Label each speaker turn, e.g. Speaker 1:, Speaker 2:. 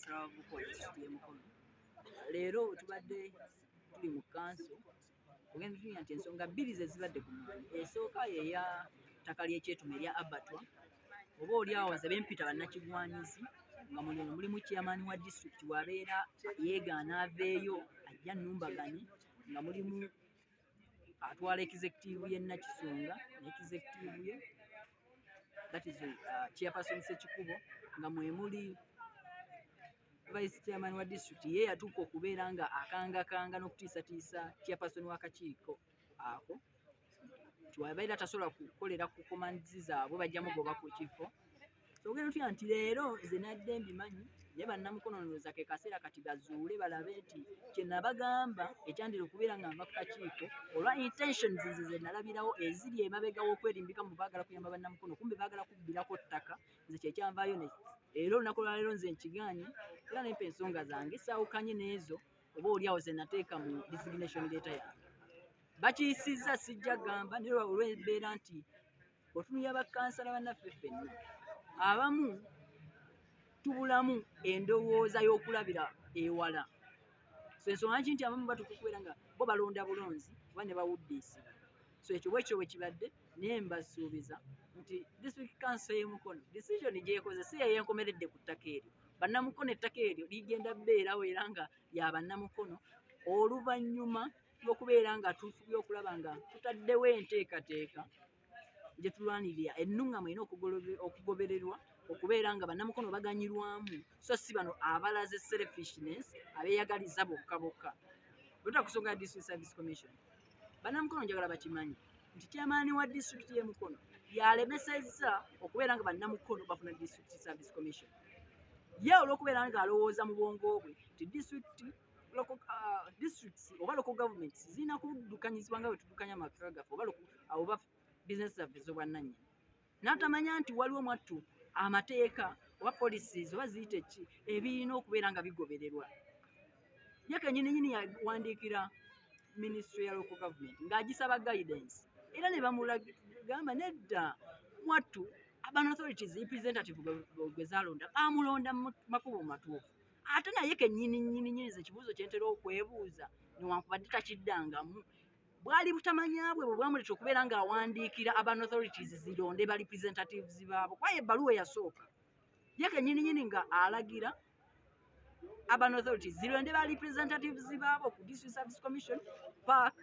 Speaker 1: kansala wa Mukono disitulikiti y'e Mukono. Leero tubadde tuli mu kanso ogenda tunya nti ensonga bbiri ze zibadde ku mulimu. Esooka yeya ttaka ly'e Kyetume erya abatwa oba oli awo nze bempita bannakigwanyizi nga mulimu chairman wa disitulikiti wabeera yeegaana aveeyo ajja nnumbaganye nga mulimu atwala executive ye Nakisunga ne executive ye that is chairperson Sekikubo nga mwemuli vice chairman wa district ye yatuuka okubeera nga akangakanga n'okutiisatiisa chairperson w'akakiiko ako tiwabeera tasobola kukolera ku komandizi zaabwe bajja mugoba ku kifo. So ogenda otya nti leero nze nadde mbimanyi naye bannamukono ndowooza ke kaseera kati bazuule balabe nti kye nabagamba ekyandira okubeera nga nva ku kakiiko olwa intentions nze ze nalabirawo eziri emabega w'okwerimbika mu baagala kuyamba bannamukono kumbe baagala kubbirako ttaka nze kyekyanvaayo ne era olunaku lwaleero nze nkiganye era nempa ensonga zange saawukanye n'ezo oba oliawo ze nateeka mu resignation letter yange bakiyisizza sijja gamba naye olw'embeera nti otunuya bakansala bannaffe ffenna abamu tubulamu endowooza y'okulabira ewala. So ensonga nki nti abamu batuuka okubeera nga bo balonda bulonzi oba ne bawuddiisibwa. So ekyo bwekyo bwe kibadde naye mbasuubiza nti district council y'e Mukono decision gy'ekoze si yeyenkomeredde ku ttaka eryo. Bannamukono ettaka eryo ligenda bbeerawo era nga ya bannamukono oluvannyuma lw'okubeera nga tufubye okulaba nga tutaddewo enteekateeka gye tulwanirira ennungamu erina okugobererwa okubeera nga bannamukono baganyirwamu so si bano abalaze selfishness abeeyagaliza bokka bokka. Bwetula kusonga ya district service commission bannamukono njagala bakimanyi nti chairman wa district y'e Mukono yalemesezza okubeera nga bannamukono bafuna district service commission. Ye olw'okubeera nga alowooza mu bwongo bwe nti districts oba local governments zirina kuddukanyizibwa nga bwe tuddukanya amaka gaffe oba business zaffe z'obwannannyini. N'atamanya nti waliwo mwattu amateeka oba policies oba ziyite ki ebirina okubeera nga bigobererwa. Ye kennyininyini yawandiikira ministry ya local government ng'agisaba guidance era ne bamugamba nedda mwattu urban authorities representative gwe zaalonda amulonda mu makubo matuufu ate naye kennyininyini ze kibuuzo kyentera okwebuuza newankubadde takiddangamu bwali butamanya bwe bwamuleeta okubeera ng'awandiikira urban authorities zironde ba representatives baabo kwaye ebbaluwa eyasooka ye kennyininyini nga alagira urban authorities zironde ba representatives baabo ku district service commission park